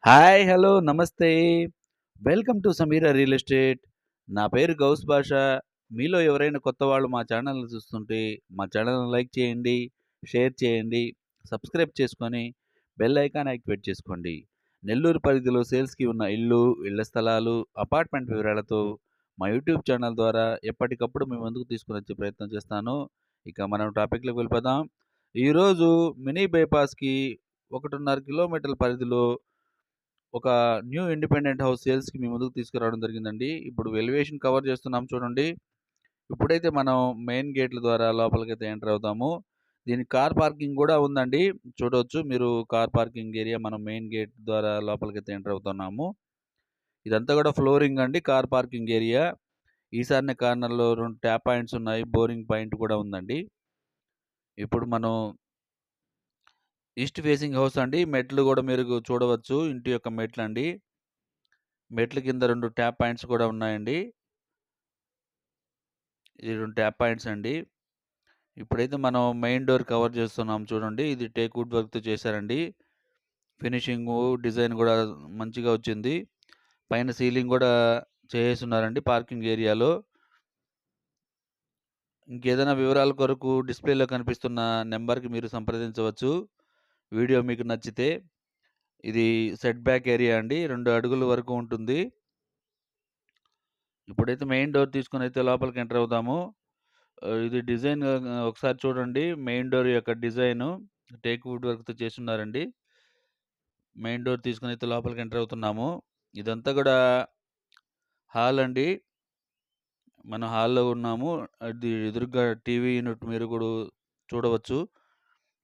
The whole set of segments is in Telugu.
హాయ్! హలో! నమస్తే. Welcome to Sameera real estate. నా పేరు గౌస్ బాషా. మీలో ఎవరైనా కొత్త వాళ్ళు మా ఛానల్‌ని చూస్తుంటే, మా ఛానల్‌ని లైక్ చేయండి, షేర్ చేయండి, సబ్స్క్రైబ్ చేసుకొని, బెల్ ఐకాన్ యాక్టివేట్ చేసుకోండి. నెల్లూరు పరిధిలో సేల్స్‌కి ఉన్న ఇళ్ళు, ఇళ్ల స్థలాలు, అపార్ట్మెంట్ వివరాలతో మా యూట్యూబ్ ఛానల్ ద్వారా ఎప్పటికప్పుడు మీ ముందుకు తీసుకొనొచ్చే ప్రయత్నం చేస్తాను. ఇక మనం టాపిక్‌లోకి వెళ్ళిపోదాం. ఈరోజు మినీ బైపాస్‌కి 1.5 కిలోమీటర్ల పరిధిలో ఒక న్యూ ఇండిపెండెంట్ హౌస్ సేల్స్‌కి మీ ముందుకు తీసుకురావడం జరిగిందండి. ఇప్పుడు ఎలివేషన్ కవర్ చేస్తున్నాం చూడండి. ఇప్పుడైతే మనం మెయిన్ గేట్ల ద్వారా లోపలికైతే ఎంటర్ అవుతాము. దీనికి కార్ పార్కింగ్ గూడా ఉందండి. చూడొచ్చు మీరు కార్ పార్కింగ్ ఏరియా మనం మెయిన్ గేట్ ద్వారా లోపలికైతే ఎంటర్ అవుతున్నాము. ఇదంతా గూడా ఫ్లోరింగ్ అండి. Car parking area. ఈశాన్య కార్నర్‌లో 2 ట్యాప్ పాయింట్స్ ఉన్నాయి. బోరింగ్ పాయింట్ కూడా ఉందండి. ఇప్పుడు మనం ఈస్ట్ ఫేసింగ్ హౌస్ అండి. మెట్లు గూడా మీరు చూడవచ్చు. ఇంటి యొక్క మెట్లండి. మెట్ల కింద 2 ట్యాప్ పాయింట్స్ కూడా ఉన్నాయండి. ఇది 2 ట్యాప్ పాయింట్స్ అండి. ఇప్పుడైతే మనం మెయిన్ డోర్ కవర్ చేస్తున్నాం చూడండి. ఇది టేక్ వుడ్ వర్క్‌తో చేశారండి. ఫినిషింగు, డిజైన్ గూడా మంచిగా వచ్చింది. పైన సీలింగ్ గూడా చేసేసున్నారండి పార్కింగ్ ఏరియాలో. ఇంకేదైనా వివరాల కొరకు డిస్‌ప్లేలో కనిపిస్తున్న నంబర్‌కి మీరు సంప్రదించవచ్చు. వీడియో మీకు నచ్చితే. ఇది సెట్ బ్యాక్ ఏరియా అండి. 2 అడుగుల వరకు ఉంటుంది. ఇప్పుడైతే మెయిన్ డోర్ తీసుకొనైతే లోపలికి ఎంటర్ అవుదాము. ఇది డిజైన్ ఒకసారి చూడండి. మెయిన్ డోర్ యొక్క డిజైను టేక్ వుడ్ వర్క్‌తో చేసున్నారండి. మెయిన్ డోర్ తీసుకొనైతే లోపలికి ఎంటర్ అవుతున్నాము. ఇదంతా గూడా హాల్ అండి. మనం హాల్‌లో ఉన్నాము. అది ఎదురుగ్గా టీవీ యూనిట్ మీరు కూడా చూడవచ్చు.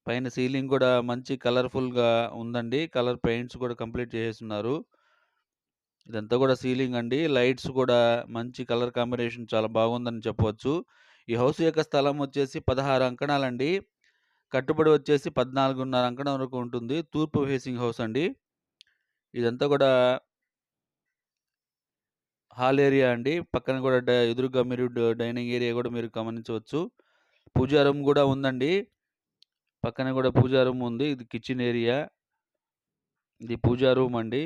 పైన సీలింగ్ గూడా మంచి కలర్‌ఫుల్‌గా ఉందండి. కలర్ పెయింట్స్ కూడా కంప్లీట్ చేసేసున్నారు. ఇదంతా గూడా సీలింగ్ అండి. లైట్స్ కూడా మంచి కలర్ కాంబినేషన్ చాలా బాగుందని చెప్పవచ్చు. ఈ హౌస్ యొక్క స్థలం వచ్చేసి 16 అంకణాలండి. కట్టుబడి వచ్చేసి 14.5 అంకణం వరకు ఉంటుంది. తూర్పు ఫేసింగ్ హౌస్ అండి. ఇదంతా గూడా హాల్ ఏరియా అండి. పక్కన గూడా ఎదురుగ్గా మీరు డైనింగ్ ఏరియా గూడా మీరు గమనించవచ్చు. పూజా రూమ్ గూడా ఉందండి. పక్కన గూడా పూజా రూమ్ ఉంది. ఇది కిచెన్ ఏరియా. ఇది పూజా రూమ్ అండి.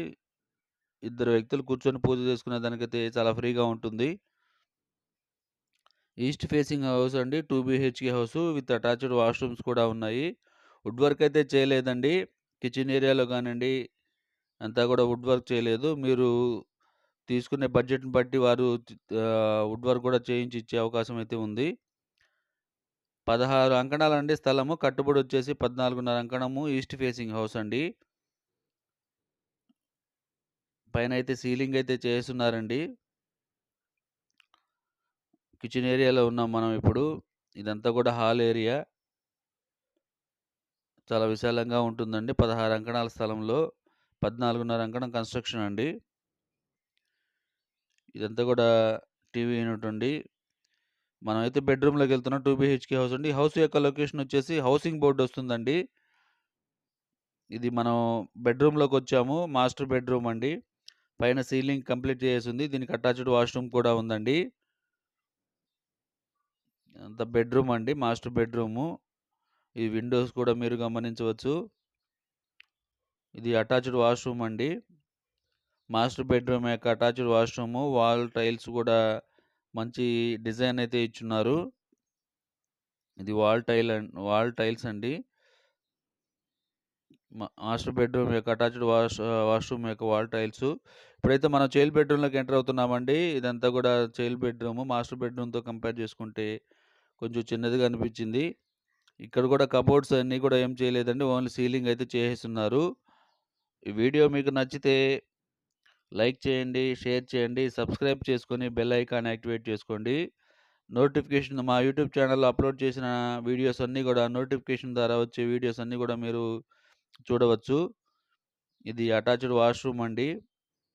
ఇద్దరు వ్యక్తులు కూర్చొని పూజ చేసుకునే దానికైతే చాలా ఫ్రీగా ఉంటుంది. ఈస్ట్ ఫేసింగ్ హౌస్ అండి. 2 BHK house with attached washrooms కూడా ఉన్నాయి. వుడ్ వర్క్ అయితే చేయలేదండి. కిచెన్ ఏరియాలో గానండి, అంతా గూడా వుడ్ వర్క్ చేయలేదు. మీరు తీసుకునే బడ్జెట్‌ని బట్టి వారు వుడ్ వర్క్ గూడా చేయించి ఇచ్చే అవకాశం అయితే ఉంది. 16 అంకణాలండి స్థలము. కట్టుబడొచ్చేసి 14.5 అంకణము. ఈస్ట్ ఫేసింగ్ హౌస్ అండి. పైనైతే సీలింగ్ అయితే చేసున్నారండి. కిచెన్ ఏరియాలో ఉన్నాం మనం ఇప్పుడు. ఇదంతా గూడా హాల్ ఏరియా. చాలా విశాలంగా ఉంటుందండి. 16 అంకణాల స్థలంలో 14.5 అంకణం కన్‌స్ట్రక్షన్ అండి. ఇదంతా గూడా టీవీ యూనిట్ అండి. మనమైతే బెడ్‌రూమ్‌లోకెళ్తున్నాం. 2 బీహెచ్‌కే హౌస్ అండి. హౌస్ యొక్క లొకేషన్ వచ్చేసి హౌసింగ్ బోర్డ్ వస్తుందండి. ఇది మనం బెడ్‌రూమ్‌లోకొచ్చాము. మాస్టర్ బెడ్‌రూమ్ అండి. పైన సీలింగ్ కంప్లీట్ చేసేసుంది. దీనికి అటాచ్డ్ వాష్‌రూమ్ కూడా ఉందండి. అంతా బెడ్‌రూమ్ అండి. Master bedroom. ఈ విండోస్ కూడా మీరు గమనించవచ్చు. ఇది అటాచ్డ్ వాష్‌రూమ్ అండి. మాస్టర్ బెడ్‌రూమ్ యొక్క అటాచ్డ్ వాష్‌రూము. వాల్ టైల్స్ గూడా మంచి డిజైన్ అయితే ఇచ్చున్నారు. ఇది వాల్ టైల్స్ అండి. మాస్టర్ బెడ్‌రూమ్ యొక్క అటాచ్డ్ వాష్‌రూమ్ యొక్క వాల్ టైల్సు. ఇప్పుడైతే మనం చైల్డ్ బెడ్‌రూమ్‌లోకి ఎంటర్ అవుతున్నామండి. ఇదంతా గూడా చైల్డ్ బెడ్‌రూము. మాస్టర్ బెడ్‌రూమ్‌తో కంపేర్ చేసుకుంటే కొంచెం చిన్నదిగా అనిపిచ్చింది. ఇక్కడ గూడా కబోర్డ్స్ అన్నీ గూడా ఏం చేయలేదండి. ఓన్లీ సీలింగ్ అయితే చేసేసున్నారు. ఈ వీడియో మీకు నచ్చితే లైక్ చేయండి, షేర్ చేయండి, సబ్స్క్రైబ్ చేసుకొని బెల్ ఐకాన్ యాక్టివేట్ చేసుకోండి. నోటిఫికేషన్ మా యూట్యూబ్ ఛానల్‌లో అప్‌లోడ్ చేసిన వీడియోస్ అన్నీ గూడా నోటిఫికేషన్ ద్వారా వచ్చే వీడియోస్ అన్నీ గూడా మీరు చూడవచ్చు. ఇది అటాచ్డ్ వాష్‌రూమ్ అండి.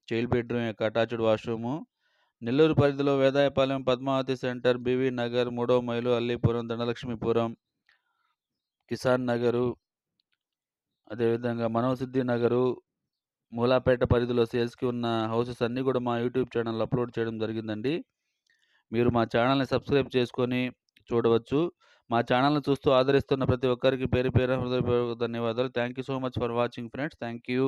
చైల్డ్ బెడ్‌రూమ్ యొక్క అటాచ్డ్ వాష్‌రూము. నెల్లూరు పరిధిలో వేదాయపాలెం, పద్మావతి సెంటర్, బీవీ నగర్, మూడో మైలు, అల్లీపురం, ధనలక్ష్మీపురం, కిసాన్ నగరు, అదేవిధంగా మనోసిద్ధి నగరు, మూలాపేట పరిధిలో సేల్స్‌కి ఉన్న హౌసెస్ అన్నీ గూడా మా యూట్యూబ్ ఛానల్‌లో అప్‌లోడ్ చేయడం జరిగిందండి. మీరు మా ఛానల్‌ని సబ్స్క్రైబ్ చేసుకొని చూడవచ్చు. మా ఛానల్‌ని చూస్తూ ఆదరిస్తున్న ప్రతి ఒక్కరికి పేరు పేరున హృదయపూర్వక ధన్యవాదాలు. Thank you so much for watching friends. Thank you.